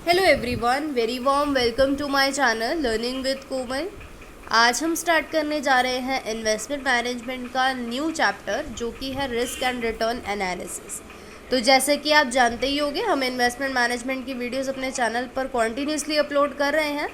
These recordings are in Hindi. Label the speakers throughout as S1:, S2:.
S1: Hello everyone, very warm welcome to my channel learning with Komal. आज हम स्टार्ट करने जा रहे हैं इन्वेस्टमेंट मैनेजमेंट का न्यू चैप्टर जो कि है रिस्क एंड रिटर्न एनालिसिस। तो जैसे कि आप जानते ही होंगे, हम इन्वेस्टमेंट मैनेजमेंट की वीडियोस अपने चैनल पर कॉन्टीन्यूसली अपलोड कर रहे हैं।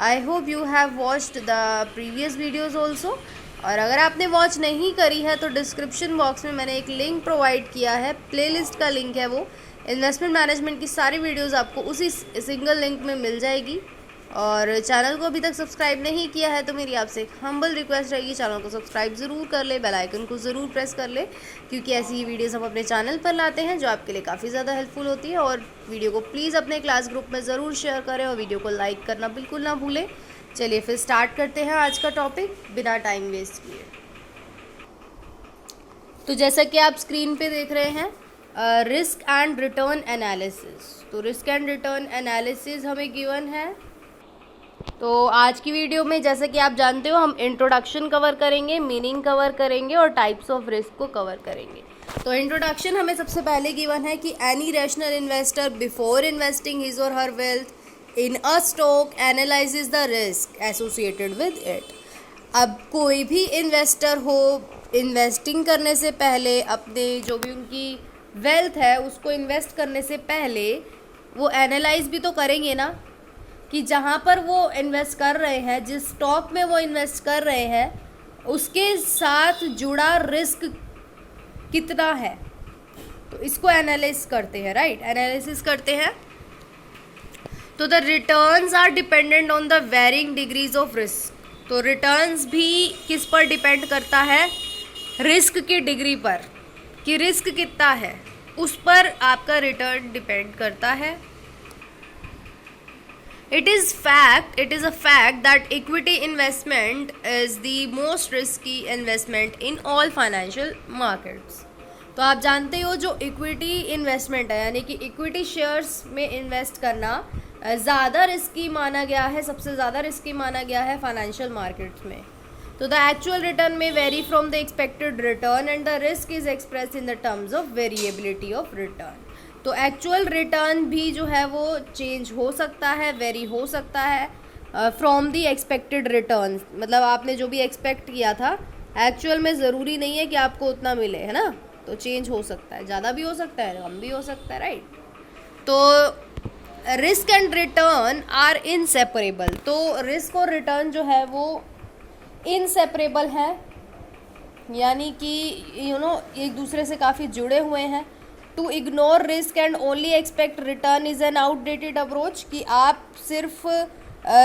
S1: I hope you have watched the previous videos also. और अगर आपने वॉच नहीं करी है तो डिस्क्रिप्शन बॉक्स में मैंने एक लिंक प्रोवाइड किया है, प्लेलिस्ट का लिंक है वो। इन्वेस्टमेंट मैनेजमेंट की सारी वीडियोस आपको उसी सिंगल लिंक में मिल जाएगी। और चैनल को अभी तक सब्सक्राइब नहीं किया है तो मेरी आपसे एक हम्बल रिक्वेस्ट रहेगी, चैनल को सब्सक्राइब ज़रूर कर ले, बेल आइकन को ज़रूर प्रेस कर ले, क्योंकि ऐसी ही वीडियोस हम अपने चैनल पर लाते हैं जो आपके लिए काफ़ी ज़्यादा हेल्पफुल होती है। और वीडियो को प्लीज़ अपने क्लास ग्रुप में ज़रूर शेयर करें और वीडियो को लाइक करना बिल्कुल ना भूलें। चलिए फिर स्टार्ट करते हैं आज का टॉपिक बिना टाइम वेस्ट किए। तो जैसा कि आप स्क्रीन पे देख रहे हैं, रिस्क एंड रिटर्न एनालिसिस। तो रिस्क एंड रिटर्न एनालिसिस हमें गिवन है। तो आज की वीडियो में जैसे कि आप जानते हो, हम इंट्रोडक्शन कवर करेंगे, मीनिंग कवर करेंगे और टाइप्स ऑफ रिस्क को कवर करेंगे। तो इंट्रोडक्शन हमें सबसे पहले गिवन है कि any rational investor before investing his or her wealth in a stock analyses the risk associated with it. अब कोई भी इन्वेस्टर हो, इन्वेस्टिंग करने से पहले अपने जो भी उनकी वेल्थ है उसको इन्वेस्ट करने से पहले वो एनालाइज भी तो करेंगे ना, कि जहाँ पर वो इन्वेस्ट कर रहे हैं, जिस स्टॉक में वो इन्वेस्ट कर रहे हैं, उसके साथ जुड़ा रिस्क कितना है। तो इसको एनालाइज करते हैं, राइट, एनालिसिस करते हैं। तो the returns are dependent on the varying degrees of risk. तो रिटर्न्स भी किस पर डिपेंड करता है? रिस्क की डिग्री पर, कि रिस्क कितना है उस पर आपका रिटर्न डिपेंड करता है। It is a fact that equity investment is the most risky investment in all financial markets. तो आप जानते हो, जो इक्विटी इन्वेस्टमेंट है, यानी कि इक्विटी शेयर्स में इन्वेस्ट करना ज़्यादा रिस्की माना गया है, सबसे ज़्यादा रिस्की माना गया है फाइनेंशियल मार्केट्स में। तो द एक्चुअल रिटर्न में very from the expected return and the risk is express in the terms of variability of return. तो एक्चुअल रिटर्न भी जो है वो चेंज हो सकता है, वेरी हो सकता है फ्रॉम द एक्सपेक्टेड रिटर्न। मतलब आपने जो भी एक्सपेक्ट किया था, एक्चुअल में ज़रूरी नहीं है कि आपको उतना मिले, है ना। तो चेंज हो सकता है, ज़्यादा भी हो सकता है, कम भी हो सकता है, राइट। तो risk and return are inseparable. तो रिस्क और रिटर्न जो है वो इनसेपरेबल है, यानी कि एक दूसरे से काफ़ी जुड़े हुए हैं। To ignore risk and only expect return is an outdated approach. कि आप सिर्फ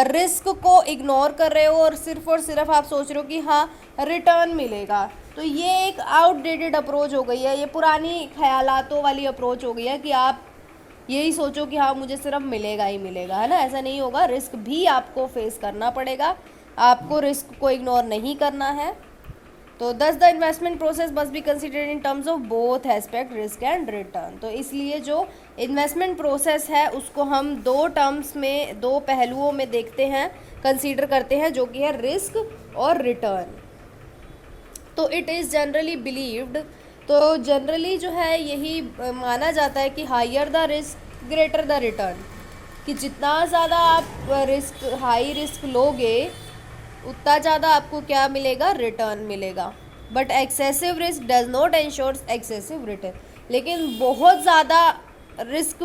S1: रिस्क को इग्नोर कर रहे हो और सिर्फ आप सोच रहे हो कि हाँ रिटर्न मिलेगा। तो ये एक आउटडेटेड अप्रोच हो गई है, ये पुरानी ख्यालातों वाली अप्रोच हो गई है कि आप यही सोचो कि हाँ मुझे सिर्फ मिलेगा ही मिलेगा, है ना। ऐसा नहीं होगा, रिस्क भी आपको फेस करना पड़ेगा, आपको रिस्क को इग्नोर नहीं करना है। तो दस the investment process must be considered in terms of both aspect risk and return. तो इसलिए जो इन्वेस्टमेंट प्रोसेस है उसको हम दो टर्म्स में, दो पहलुओं में देखते हैं, कंसीडर करते हैं, जो कि है रिस्क और रिटर्न। तो इट इज़ जनरली बिलीव्ड, तो जनरली जो है यही माना जाता है कि higher the risk greater the return. कि जितना ज़्यादा आप हाई रिस्क लोगे उतना ज़्यादा आपको क्या मिलेगा? रिटर्न मिलेगा। But excessive risk does not ensure excessive return. लेकिन बहुत ज़्यादा रिस्क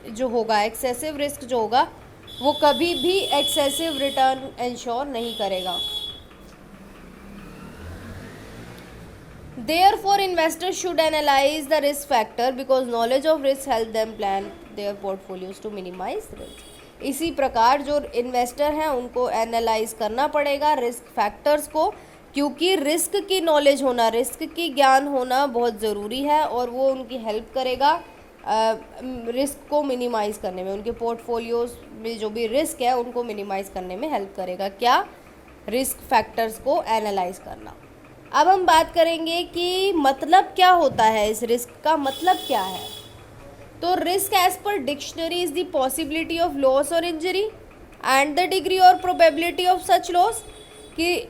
S1: जो होगा, एक्सेसिव रिस्क जो होगा, वो कभी भी एक्सेसिव रिटर्न इंश्योर नहीं करेगा। Therefore, investors should analyze the risk factor because knowledge of risk help them plan their portfolios to minimize risk. इसी प्रकार जो इन्वेस्टर हैं उनको एनालाइज करना पड़ेगा रिस्क फैक्टर्स को, क्योंकि रिस्क की नॉलेज होना, रिस्क की ज्ञान होना बहुत ज़रूरी है और वो उनकी हेल्प करेगा रिस्क को मिनिमाइज़ करने में। उनके पोर्टफोलियोज में जो भी रिस्क है उनको मिनिमाइज़ करने में हेल्प करेगा। क्या? रिस्क फैक्टर्स को एनालाइज करना। अब हम बात करेंगे कि मतलब क्या होता है, इस रिस्क का मतलब क्या है। तो risk as per dictionary is the possibility of loss और इंजरी एंड द डिग्री और प्रोबेबिलिटी ऑफ सच लॉस। कि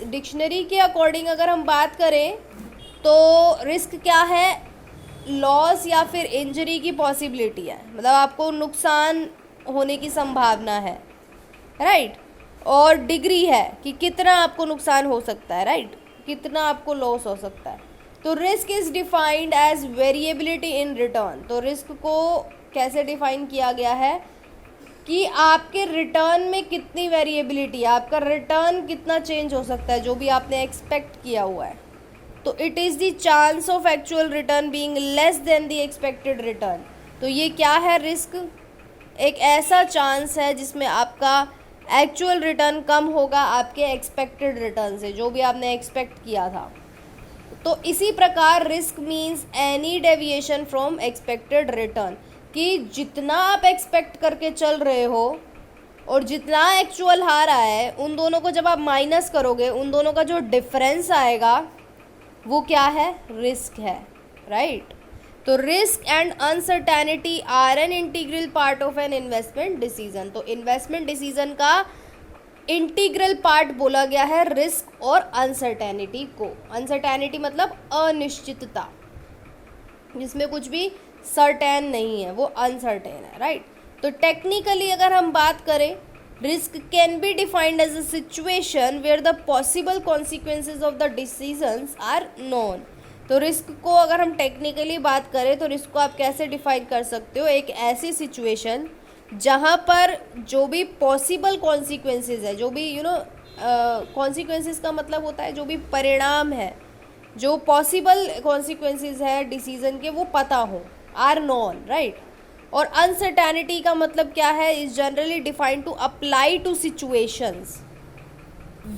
S1: डिक्शनरी के अकॉर्डिंग अगर हम बात करें तो रिस्क क्या है? लॉस या फिर इंजरी की पॉसिबिलिटी है, मतलब आपको नुकसान होने की संभावना है, राइट, और डिग्री है कि कितना आपको नुकसान हो सकता है, राइट, कितना आपको लॉस हो सकता है। तो risk is defined as variability in return. तो रिस्क को कैसे डिफाइन किया गया है कि आपके रिटर्न में कितनी वेरिएबिलिटी है, आपका रिटर्न कितना चेंज हो सकता है जो भी आपने एक्सपेक्ट किया हुआ है। तो it is the chance of actual return being less than the expected return. तो ये क्या है, रिस्क एक ऐसा चांस है जिसमें आपका एक्चुअल रिटर्न कम होगा आपके एक्सपेक्टेड रिटर्न से, जो भी आपने एक्सपेक्ट किया था। तो इसी प्रकार risk means any deviation from expected return, कि जितना आप एक्सपेक्ट करके चल रहे हो और जितना एक्चुअल आ रहा है, उन दोनों को जब आप माइनस करोगे, उन दोनों का जो डिफरेंस आएगा वो क्या है, रिस्क है, राइट। तो risk and uncertainty are an integral part of an investment decision. तो इन्वेस्टमेंट डिसीजन का इंटीग्रल पार्ट बोला गया है रिस्क और अनसर्टेनिटी को। अनसर्टेनिटी मतलब अनिश्चितता, जिसमें कुछ भी सर्टेन नहीं है, वो अनसर्टेन है, राइट। तो टेक्निकली अगर हम बात करें, risk can be defined as a situation where the possible consequences of the decisions are known. तो रिस्क को अगर हम टेक्निकली बात करें तो रिस्क को आप कैसे डिफाइन कर सकते हो, एक ऐसी सिचुएशन जहाँ पर जो भी पॉसिबल कॉन्सिक्वेंसेज है, जो भी कॉन्सिक्वेंसेज का मतलब होता है जो भी परिणाम है, जो पॉसिबल कॉन्सिक्वेंसेज है डिसीजन के, वो पता हो, आर नॉन, राइट। और अनसर्टेनिटी का मतलब क्या है, is generally defined to apply to situations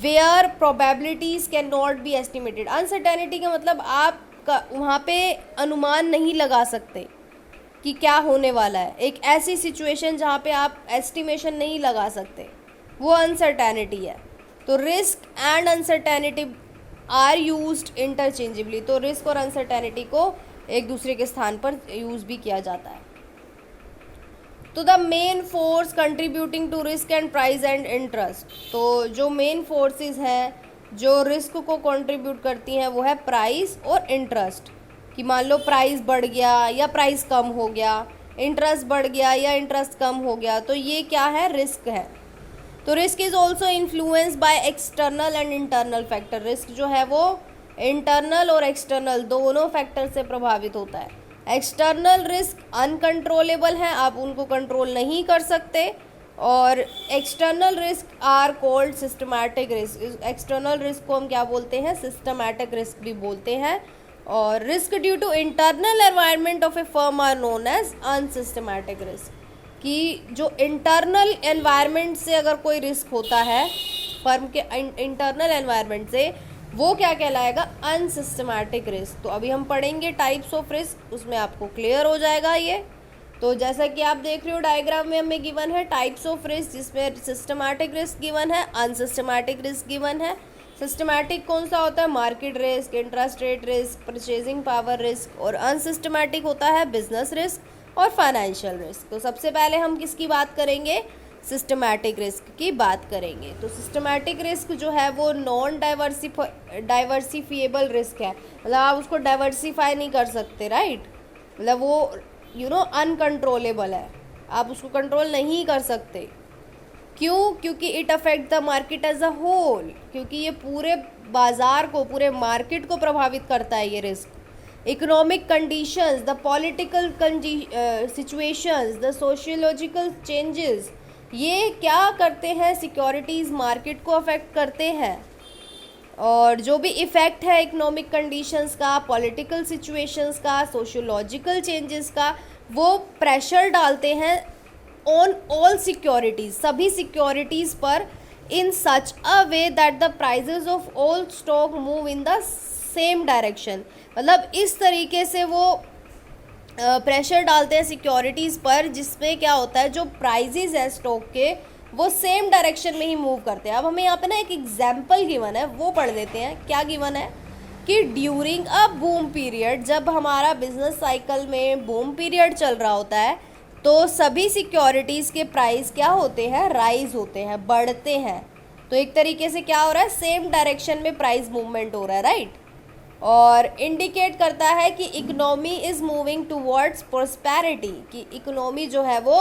S1: where probabilities can not be estimated. Uncertainty का मतलब आप वहाँ पे अनुमान नहीं लगा सकते कि क्या होने वाला है, एक ऐसी सिचुएशन जहाँ पे आप एस्टिमेशन नहीं लगा सकते, वो अनसर्टेनिटी है। तो risk and uncertainty are used interchangeably. तो रिस्क और अनसर्टेनिटी को एक दूसरे के स्थान पर यूज भी किया जाता है। तो the main force contributing to risk and price and interest. तो जो मेन फोर्सेस हैं जो रिस्क को कंट्रीब्यूट करती हैं वो है प्राइस और इंटरेस्ट, कि मान लो प्राइस बढ़ गया या प्राइस कम हो गया, इंटरेस्ट बढ़ गया या इंटरेस्ट कम हो गया, तो ये क्या है, रिस्क है। तो risk is also influence by external and internal factor. Risk जो है वो इंटरनल और एक्सटर्नल दोनों फैक्टर से प्रभावित होता है। एक्सटर्नल रिस्क अनकंट्रोलेबल हैं, आप उनको कंट्रोल नहीं कर सकते, और external risk are called systematic risk. External risk को हम क्या बोलते हैं, सिस्टमैटिक रिस्क भी बोलते हैं। और risk due to internal environment of a firm are known as unsystematic risk, कि जो इंटरनल एनवायरनमेंट से अगर कोई रिस्क होता है फर्म के इंटरनल एनवायरनमेंट से, वो क्या कहलाएगा, अनसिस्टमैटिक रिस्क। तो अभी हम पढ़ेंगे टाइप्स ऑफ रिस्क, उसमें आपको क्लियर हो जाएगा ये। तो जैसा कि आप देख रहे हो डायग्राम में हमें गिवन है टाइप्स ऑफ रिस्क, जिसमें सिस्टमैटिक रिस्क गिवन है, अनसिस्टमैटिक रिस्क गिवन है। सिस्टमैटिक कौन सा होता है, market risk, interest rate risk, purchasing power risk, और अनसिस्टमैटिक होता है बिजनेस रिस्क और फाइनेंशियल रिस्क। तो सबसे पहले हम किसकी बात करेंगे, सिस्टमैटिक रिस्क की बात करेंगे। तो सिस्टमैटिक रिस्क जो है वो नॉन डाइवर्सिफिएबल रिस्क है, मतलब आप उसको डाइवर्सिफाई नहीं कर सकते, राइट। मतलब वो अनकंट्रोलेबल है, आप उसको कंट्रोल नहीं कर सकते। क्यों, क्योंकि it affect the market as a whole, क्योंकि ये पूरे बाजार को, पूरे मार्केट को प्रभावित करता है ये risk. Economic conditions, the political situations, the sociological changes, ये क्या करते हैं, सिक्योरिटीज़ मार्केट को अफेक्ट करते हैं। और जो भी इफ़ेक्ट है इकोनॉमिक कंडीशंस का, पॉलिटिकल सिचुएशंस का, सोशियोलॉजिकल चेंजेस का, वो प्रेशर डालते हैं ऑन ऑल सिक्योरिटीज़, सभी सिक्योरिटीज़ पर, in such a way that the prices of all stock move in the same direction. मतलब इस तरीके से वो प्रेशर डालते हैं सिक्योरिटीज़ पर, जिसमें क्या होता है, जो प्राइजेज है स्टॉक के वो सेम डायरेक्शन में ही मूव करते हैं। अब हमें यहाँ पे ना एक एग्जाम्पल गिवन है, वो पढ़ लेते हैं। क्या गिवन है कि ड्यूरिंग अ बूम पीरियड, जब हमारा बिजनेस साइकिल में बूम पीरियड चल रहा होता है, तो सभी सिक्योरिटीज़ के प्राइस क्या होते हैं, राइज होते हैं, बढ़ते हैं। तो एक तरीके से क्या हो रहा है, सेम डायरेक्शन में प्राइस मूवमेंट हो रहा है, राइट। और इंडिकेट करता है कि economy is moving towards prosperity, कि इकोनॉमी जो है वो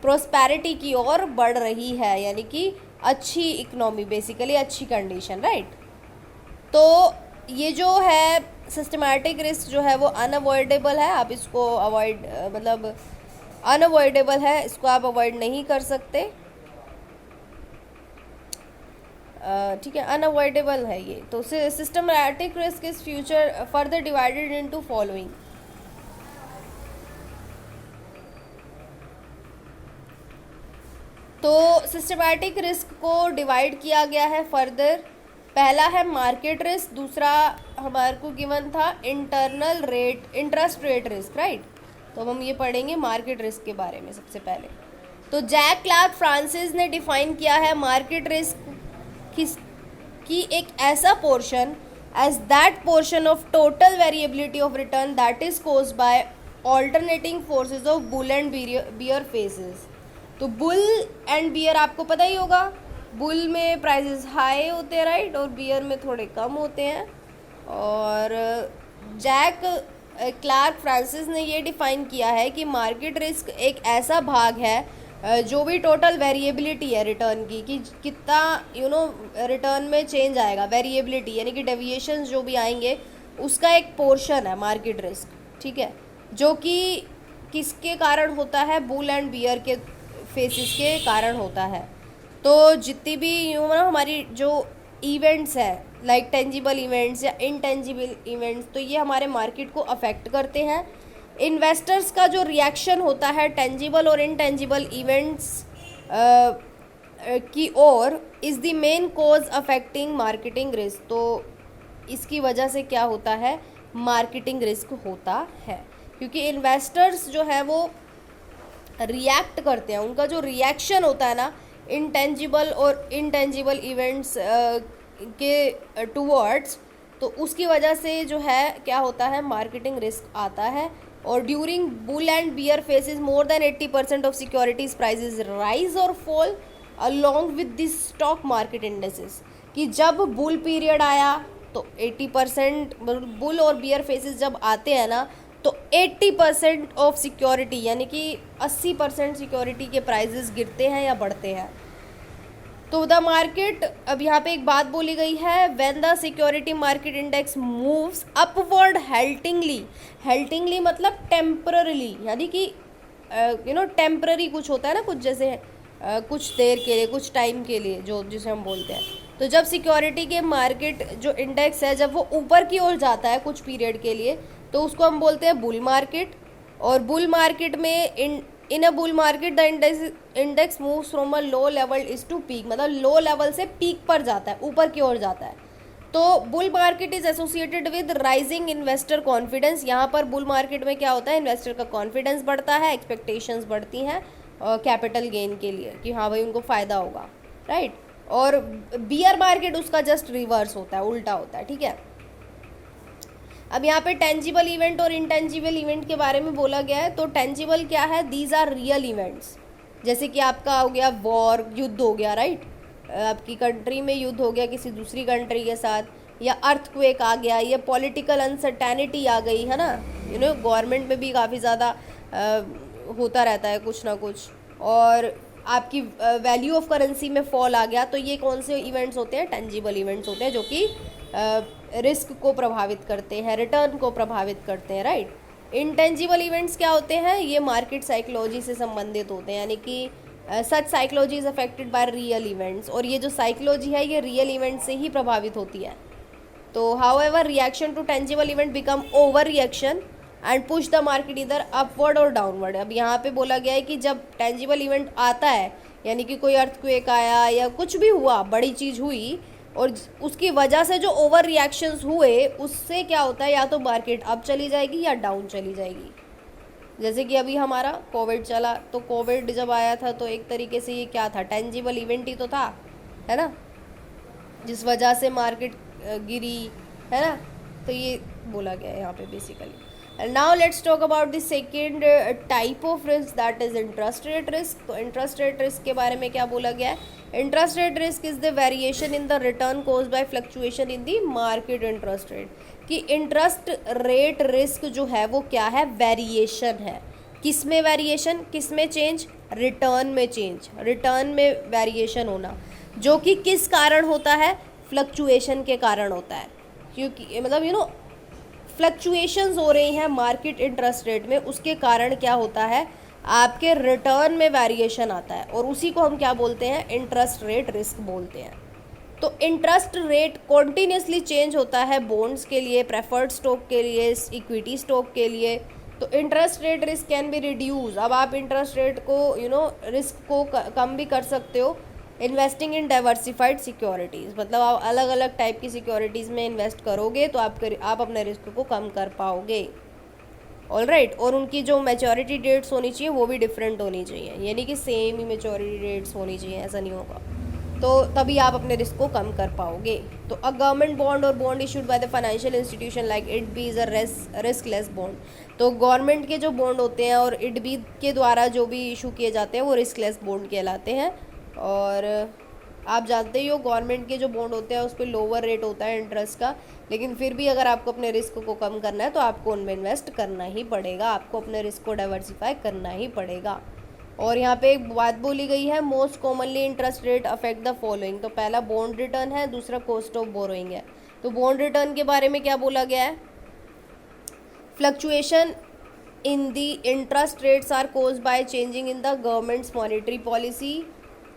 S1: प्रोस्पेरिटी की ओर बढ़ रही है, यानी कि अच्छी इकोनॉमी, बेसिकली अच्छी कंडीशन, राइट। तो ये जो है सिस्टमैटिक रिस्क जो है वो अनअवॉइडेबल है, आप इसको अवॉइड मतलब अनअवॉइडेबल है, इसको आप अवॉइड नहीं कर सकते, ठीक है, अनअवॉइडेबल है ये। तो systematic risk is future further divided into following. तो सिस्टमैटिक रिस्क को डिवाइड किया गया है फर्दर। पहला है मार्केट रिस्क, दूसरा हमारे को गिवन था इंटरेस्ट रेट रिस्क, राइट। तो अब हम ये पढ़ेंगे मार्केट रिस्क के बारे में सबसे पहले। तो जैक क्लार्क फ्रांसिस ने डिफाइन किया है मार्केट रिस्क की एक ऐसा portion as that portion of total variability of return that is caused by alternating forces of bull and bear phases. तो बुल एंड बियर आपको पता ही होगा, बुल में प्राइसेस हाई होते हैं, राइट, और बियर में थोड़े कम होते हैं। और जैक क्लार्क फ्रांसिस ने ये डिफाइन किया है कि मार्केट रिस्क एक ऐसा भाग है जो भी टोटल वेरिएबिलिटी है रिटर्न की, कि कितना रिटर्न में चेंज आएगा, वेरिएबिलिटी यानी कि डेविएशंस जो भी आएंगे उसका एक पोर्शन है मार्केट रिस्क, ठीक है, जो कि किसके कारण होता है, बुल एंड बियर के फेसिस के कारण होता है। तो जितनी भी हमारी जो इवेंट्स है, लाइक टेंजिबल इवेंट्स या इनटेंजिबल इवेंट्स, तो ये हमारे मार्केट को अफेक्ट करते हैं। इन्वेस्टर्स का जो रिएक्शन होता है टेंजिबल और इनटेंजिबल इवेंट्स की ओर is the main cause affecting marketing risk. तो इसकी वजह से क्या होता है, मार्केटिंग रिस्क होता है, क्योंकि इन्वेस्टर्स जो है वो रिएक्ट करते हैं, उनका जो रिएक्शन होता है ना इंटेंजिबल और इनटेंजिबल इवेंट्स के टूवर्ड्स, तो उसकी वजह से जो है क्या होता है, मार्केटिंग रिस्क आता है। और during bull and bear phases more than 80% of securities prices rise और fall along with this stock market indexes, कि जब बुल पीरियड आया तो 80% बुल और बियर फेसेस जब आते हैं ना, तो 80% ऑफ सिक्योरिटी यानी कि 80% सिक्योरिटी के प्राइजेस गिरते हैं या बढ़ते हैं। तो द मार्केट, अब यहाँ पे एक बात बोली गई है, when the security market index moves upward haltingly मतलब टेम्पररीली, यानी कि टेम्पररी कुछ होता है ना, कुछ जैसे कुछ देर के लिए, कुछ टाइम के लिए, जो जिसे हम बोलते हैं। तो जब सिक्योरिटी के मार्केट जो इंडेक्स है जब वो ऊपर की ओर जाता है कुछ पीरियड के लिए, तो उसको हम बोलते हैं बुल मार्केट। और बुल मार्केट में in a bull market the index moves from a low level is to peak, मतलब लो लेवल से पीक पर जाता है, ऊपर की ओर जाता है। तो bull market is associated with rising investor confidence. यहाँ पर बुल मार्केट में क्या होता है, इन्वेस्टर का कॉन्फिडेंस बढ़ता है, एक्सपेक्टेशंस बढ़ती हैं कैपिटल गेन के लिए, कि हाँ भाई उनको फ़ायदा होगा, राइट। और बियर मार्केट उसका जस्ट रिवर्स होता है, उल्टा होता है, ठीक है। अब यहाँ पे टेंजिबल इवेंट और इनटेंजिबल इवेंट के बारे में बोला गया है। तो टेंजिबल क्या है, दीज आर रियल इवेंट्स, जैसे कि आपका हो गया वॉर, युद्ध हो गया, राइट, आपकी कंट्री में युद्ध हो गया किसी दूसरी कंट्री के साथ, या अर्थक्वेक आ गया, या पॉलिटिकल अनसर्टेनिटी आ गई, है ना, गवर्नमेंट में भी काफ़ी ज़्यादा होता रहता है कुछ ना कुछ, और आपकी वैल्यू ऑफ करेंसी में फॉल आ गया। तो ये कौन से इवेंट्स होते हैं, टेंजिबल इवेंट्स होते हैं, जो कि रिस्क को प्रभावित करते हैं, रिटर्न को प्रभावित करते हैं, राइट। इंटेंजिबल इवेंट्स क्या होते हैं, ये मार्केट साइकोलॉजी से संबंधित होते हैं, यानी कि such psychology is affected by real events, और ये जो साइकोलॉजी है ये रियल इवेंट से ही प्रभावित होती है। तो however reaction to tangible event become over reaction and push the market इधर अपवर्ड और डाउनवर्ड। अब यहाँ पे बोला गया है कि जब टेंजिबल इवेंट आता है, यानी कि कोई अर्थक्वेक आया या कुछ भी हुआ, बड़ी चीज़ हुई, और उसकी वजह से जो ओवर रिएक्शंस हुए, उससे क्या होता है, या तो मार्केट अप चली जाएगी या डाउन चली जाएगी। जैसे कि अभी हमारा कोविड चला, तो कोविड जब आया था तो एक तरीके से ये क्या था, टेंजिबल इवेंट ही तो था, है ना, जिस वजह से मार्केट गिरी, है ना। तो ये बोला गया है यहाँ पे basically. Now let's talk about the second type of risk, that is interest rate risk. तो इंटरेस्ट रेट रिस्क के बारे में क्या बोला गया है, interest rate risk is the variation in the return caused by fluctuation in the market interest rate. कि इंटरेस्ट रेट रिस्क जो है वो क्या है, वेरिएशन है, किस में वेरिएशन, किस में चेंज, रिटर्न में चेंज, रिटर्न में वेरिएशन होना, जो कि किस कारण होता है, फ्लक्चुएशन के कारण होता है। क्योंकि मतलब फ्लक्चुएशंस हो रही हैं मार्केट इंटरेस्ट रेट में, उसके कारण क्या होता है, आपके रिटर्न में वेरिएशन आता है, और उसी को हम क्या बोलते हैं, इंटरेस्ट रेट रिस्क बोलते हैं। तो इंटरेस्ट रेट कॉन्टीन्यूसली चेंज होता है बॉन्ड्स के लिए, प्रेफर्ड स्टॉक के लिए, इक्विटी स्टॉक के लिए। तो interest rate risk can be reduce. अब आप इंटरेस्ट रेट को रिस्क को कम भी कर सकते हो इन्वेस्टिंग इन डाइवर्सिफाइड सिक्योरिटीज़, मतलब आप अलग अलग टाइप की सिक्योरिटीज़ में इन्वेस्ट करोगे तो आप अपने रिस्क को कम कर पाओगे। ऑलराइट, और उनकी जो मैच्योरिटी डेट्स होनी चाहिए वो भी डिफरेंट होनी चाहिए, यानी कि सेम ही मैच्योरिटी डेट्स होनी चाहिए, ऐसा नहीं होगा, तो तभी आप अपने रिस्क को कम कर पाओगे। तो अ गवर्नमेंट बॉन्ड और bond issued by the financial institution like it be is a risk less bond. तो गवर्नमेंट के जो बॉन्ड होते हैं और इट बी के द्वारा जो भी इशू किए जाते हैं वो रिस्क लेस बॉन्ड कहलाते हैं। और आप जानते ही हो गवर्नमेंट के जो बॉन्ड होते हैं उस पर लोअर रेट होता है इंटरेस्ट का, लेकिन फिर भी अगर आपको अपने रिस्क को कम करना है तो आपको उनमें इन्वेस्ट करना ही पड़ेगा, आपको अपने रिस्क को डाइवर्सिफाई करना ही पड़ेगा। और यहाँ पे एक बात बोली गई है, most commonly interest rate affect the following. तो पहला बॉन्ड रिटर्न है, दूसरा कॉस्ट ऑफ बोरोइंग है। तो बॉन्ड रिटर्न के बारे में क्या बोला गया है, fluctuation in the interest rates are caused by changing in the government's monetary policy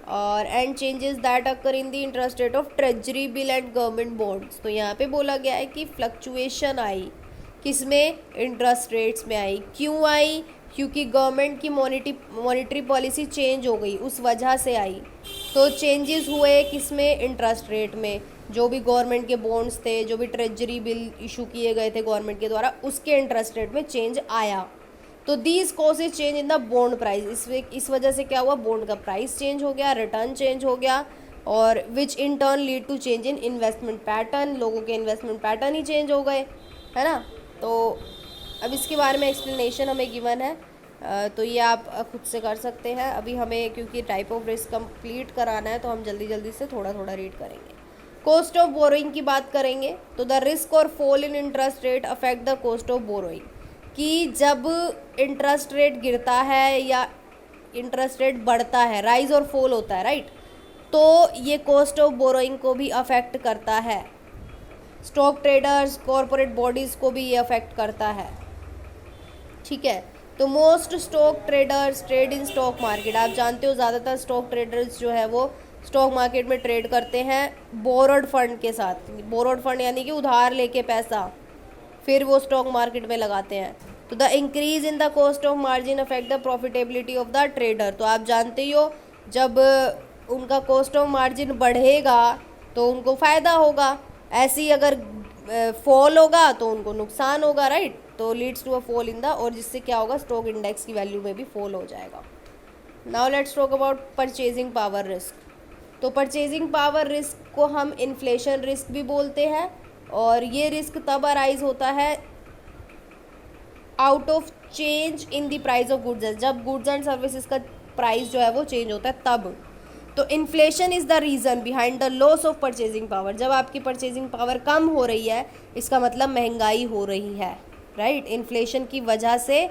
S1: और and changes that occur in the interest rate of treasury bill and government bonds. तो यहाँ पे बोला गया है कि फ्लक्चुएशन आई किसमें, इंटरेस्ट रेट्स में आई। क्यों आई, क्योंकि गवर्नमेंट की मॉनेटरी पॉलिसी चेंज हो गई, उस वजह से आई। तो चेंजेस हुए किसमें, इंटरेस्ट रेट में, जो भी गवर्नमेंट के बॉन्ड्स थे, जो भी ट्रेजरी बिल इशू किए गए थे गवर्नमेंट के द्वारा, उसके इंटरेस्ट रेट में चेंज आया। तो these causes change in the bond price, इस वजह से क्या हुआ, बॉन्ड का प्राइस चेंज हो गया, रिटर्न चेंज हो गया, और which in turn lead to change in investment pattern, लोगों के इन्वेस्टमेंट पैटर्न ही चेंज हो गए, है ना। तो अब इसके बारे में एक्सप्लेनेशन हमें गिवन है, तो ये आप खुद से कर सकते हैं। अभी हमें क्योंकि टाइप ऑफ रिस्क कंप्लीट कराना है तो हम जल्दी जल्दी से थोड़ा थोड़ा रीड करेंगे। कॉस्ट ऑफ बोरोइंग की बात करेंगे तो द रिस्क और fall in interest rate affect the cost of borrowing, कि जब इंटरेस्ट रेट गिरता है या इंटरेस्ट रेट बढ़ता है, राइज और फॉल होता है, राइट, तो ये कॉस्ट ऑफ बोरोइंग को भी अफेक्ट करता है। स्टॉक ट्रेडर्स, कॉरपोरेट बॉडीज़ को भी ये अफेक्ट करता है, ठीक है। तो most stock traders trade in stock market, आप जानते हो ज़्यादातर स्टॉक ट्रेडर्स जो है वो स्टॉक मार्केट में ट्रेड करते हैं बोरोड फंड के साथ। बोरोड फंड यानी कि उधार लेके पैसा फिर वो स्टॉक मार्केट में लगाते हैं। तो the increase in the cost of margin affect the profitability of the trader. तो आप जानते ही हो जब उनका कॉस्ट ऑफ मार्जिन बढ़ेगा तो उनको फ़ायदा होगा, ऐसे ही अगर फॉल होगा तो उनको नुकसान होगा, राइट। तो leads to a fall in the, और जिससे क्या होगा, स्टॉक इंडेक्स की वैल्यू में भी फॉल हो जाएगा। Now let's talk about purchasing power risk. तो परचेजिंग पावर रिस्क को हम इन्फ्लेशन रिस्क भी बोलते हैं, और ये रिस्क तब अराइज होता है out of change in the price of goods, जब गुड्स एंड सर्विसेज का प्राइस जो है वो चेंज होता है तब। तो inflation is the reason behind the loss of purchasing power. जब आपकी परचेजिंग पावर कम हो रही है इसका मतलब महंगाई हो रही है, राइट। इन्फ्लेशन की वजह से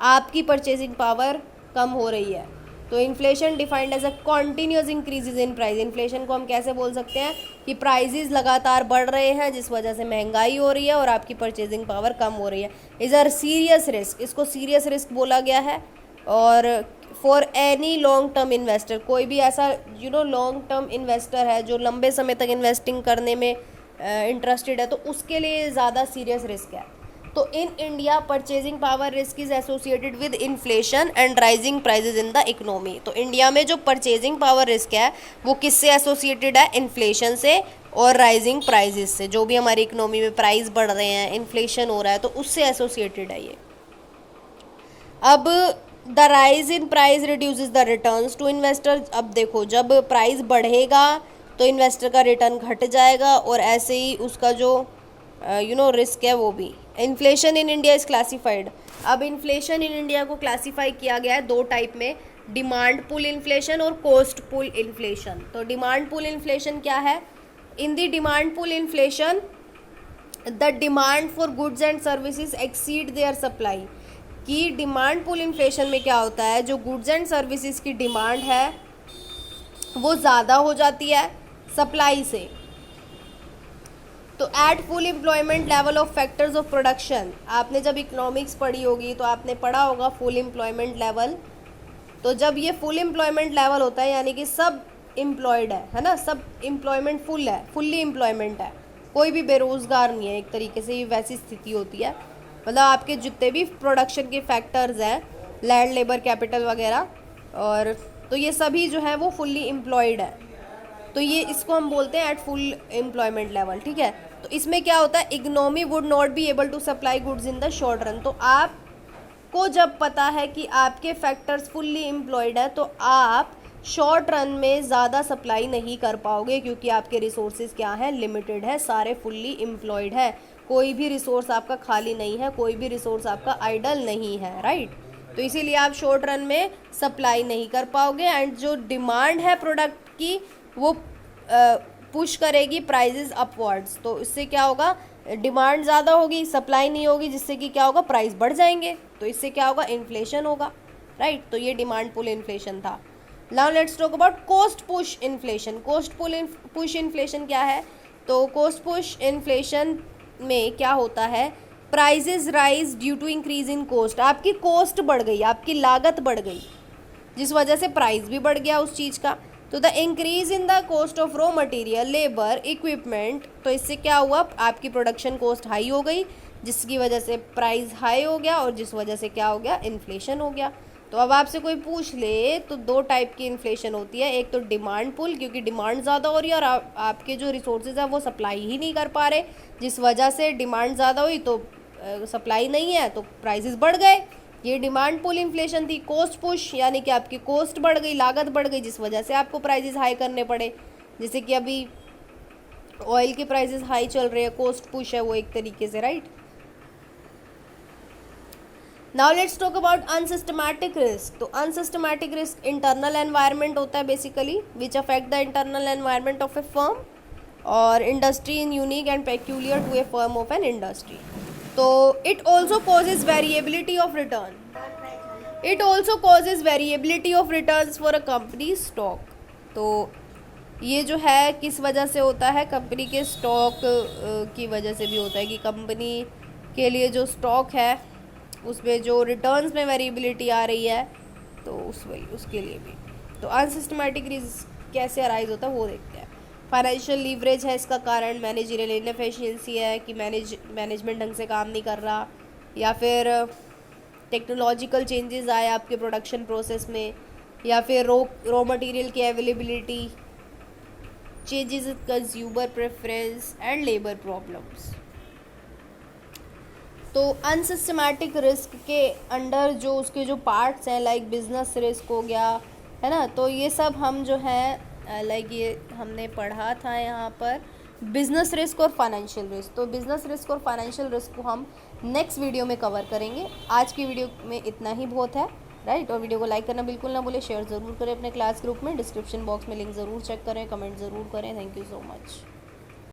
S1: आपकी परचेजिंग पावर कम हो रही है। तो inflation defined as a continuous increases in price. Inflation को हम कैसे बोल सकते हैं कि प्राइजेज लगातार बढ़ रहे हैं जिस वजह से महंगाई हो रही है और आपकी परचेजिंग पावर कम हो रही है। इज़ अ सीरियस रिस्क, इसको सीरियस रिस्क बोला गया है। और for any long term investor, कोई भी ऐसा लॉन्ग टर्म इन्वेस्टर है जो लंबे समय तक इन्वेस्टिंग करने में इंटरेस्टेड है, तो उसके लिए ज़्यादा सीरियस रिस्क है। तो in India purchasing power risk is associated with inflation and rising prices in the economy. तो इंडिया में जो परचेजिंग पावर रिस्क है वो किससे एसोसिएटेड है, इन्फ्लेशन से और राइजिंग प्राइजेस से। जो भी हमारी इकोनॉमी में प्राइस बढ़ रहे हैं, इन्फ्लेशन हो रहा है, तो उससे एसोसिएटेड है ये। अब the rise in price reduces the returns to investor. अब देखो जब प्राइस बढ़ेगा तो इन्वेस्टर का रिटर्न घट जाएगा, और ऐसे ही उसका जो रिस्क है वो भी। Inflation in India is classified. अब इन्फ्लेशन इन इंडिया को क्लासीफाई किया गया है दो टाइप में, डिमांड पुल इन्फ्लेशन और कॉस्ट पुल इन्फ्लेशन। तो डिमांड पुल इन्फ्लेशन क्या है, in the demand pull inflation the demand for goods and services exceed their supply, कि डिमांड पुल इन्फ्लेशन में क्या होता है, जो गुड्स एंड सर्विसेज की डिमांड है वो ज़्यादा हो जाती है सप्लाई से। तो at full employment level of factors of production, आपने जब इकोनॉमिक्स पढ़ी होगी तो आपने पढ़ा होगा फुल एम्प्लॉयमेंट लेवल। तो जब ये फुल एम्प्लॉयमेंट लेवल होता है यानी कि सब एम्प्लॉयड है ना, सब एम्प्लॉयमेंट फुल है, फुल्ली एम्प्लॉयमेंट है, कोई भी बेरोज़गार नहीं है, एक तरीके से ये वैसी स्थिति होती है। मतलब आपके जितने भी प्रोडक्शन के फैक्टर्स हैं, लैंड, लेबर, कैपिटल वगैरह, और तो ये सभी जो है वो फुल्ली एम्प्लॉयड है। तो ये इसको हम बोलते हैं एट फुल एम्प्लॉयमेंट लेवल, ठीक है। तो इसमें क्या होता है, economy would not be able to supply goods in the short run. तो आपको जब पता है कि आपके फैक्टर्स फुल्ली एम्प्लॉयड है तो आप शॉर्ट रन में ज़्यादा सप्लाई नहीं कर पाओगे, क्योंकि आपके रिसोर्सेज क्या हैं, लिमिटेड है, सारे फुल्ली एम्प्लॉयड है, कोई भी रिसोर्स आपका खाली नहीं है, कोई भी रिसोर्स आपका आइडल नहीं है, राइट। तो इसीलिए आप शॉर्ट रन में सप्लाई नहीं कर पाओगे। एंड जो डिमांड है प्रोडक्ट की वो पुश करेगी प्राइजेस अपवर्ड्स। तो इससे क्या होगा, डिमांड ज़्यादा होगी, सप्लाई नहीं होगी, जिससे कि क्या होगा, प्राइस बढ़ जाएंगे। तो इससे क्या होगा, इन्फ्लेशन होगा, राइट। तो ये डिमांड पुल इन्फ्लेशन था। Now let's talk about cost push inflation. Cost push inflation क्या है, तो कॉस्ट पुश इन्फ्लेशन में क्या होता है, prices rise due to increase in cost. आपकी कॉस्ट बढ़ गई, आपकी लागत बढ़ गई, जिस वजह से प्राइस भी बढ़ गया उस चीज़ का। तो the increase in the cost of raw material, labour, equipment, तो इससे क्या हुआ, आपकी प्रोडक्शन कॉस्ट हाई हो गई, जिसकी वजह से प्राइस हाई हो गया, और जिस वजह से क्या हो गया, इन्फ्लेशन हो गया। तो अब आपसे कोई पूछ ले तो दो टाइप की इन्फ्लेशन होती है, एक तो डिमांड पुल, क्योंकि डिमांड ज़्यादा हो रही है और आपके जो रिसोर्सेज है वो सप्लाई ही नहीं कर पा रहे, जिस वजह से डिमांड ज़्यादा हुई तो सप्लाई नहीं है तो प्राइसेस बढ़ गए, ये डिमांड पुल इन्फ्लेशन थी। कॉस्ट पुश यानी कि आपकी कॉस्ट बढ़ गई, लागत बढ़ गई, जिस वजह से आपको प्राइसेस हाई करने पड़े, जैसे कि अभी ऑयल के प्राइसेस हाई चल रहे हैं, कॉस्ट पुश है वो एक तरीके से, right. Now let's talk about unsystematic risk. तो अनसिस्टमैटिक रिस्क इंटरनल एनवायरनमेंट होता है basically, which affect the internal environment of a firm और industry in unique and peculiar to a firm of an industry. तो it also causes variability of return, it also causes variability of return for a company stock. तो ये जो है किस वजह से होता है, कंपनी के स्टॉक की वजह से भी होता है, कि कंपनी के लिए जो स्टॉक है उसमें जो रिटर्न्स में वेरिएबिलिटी आ रही है तो उसके लिए भी। तो अनसिस्टमैटिक रिस्क कैसे अराइज होता है वो देखते हैं। फाइनेंशियल लीवरेज है इसका कारण, मैनेजरियल इनएफिशिएंसी है कि मैनेजमेंट ढंग से काम नहीं कर रहा, या फिर टेक्नोलॉजिकल चेंजेस आए आपके प्रोडक्शन प्रोसेस में, या फिर रॉ मटेरियल की availability, changes in consumer preference and labour problems. तो अनसिस्टमैटिक रिस्क के अंडर जो उसके जो पार्ट्स हैं, लाइक बिजनेस रिस्क हो गया, है ना, तो ये सब हम जो है लाइक ये हमने पढ़ा था यहाँ पर बिजनेस रिस्क और फाइनेंशियल रिस्क। तो बिजनेस रिस्क और फाइनेंशियल रिस्क को हम नेक्स्ट वीडियो में कवर करेंगे। आज की वीडियो में इतना ही बहुत है, राइट। और वीडियो को लाइक करना बिल्कुल ना भूलें, शेयर ज़रूर करें अपने क्लास ग्रुप में, डिस्क्रिप्शन बॉक्स में लिंक ज़रूर चेक करें, कमेंट ज़रूर करें। Thank you so much.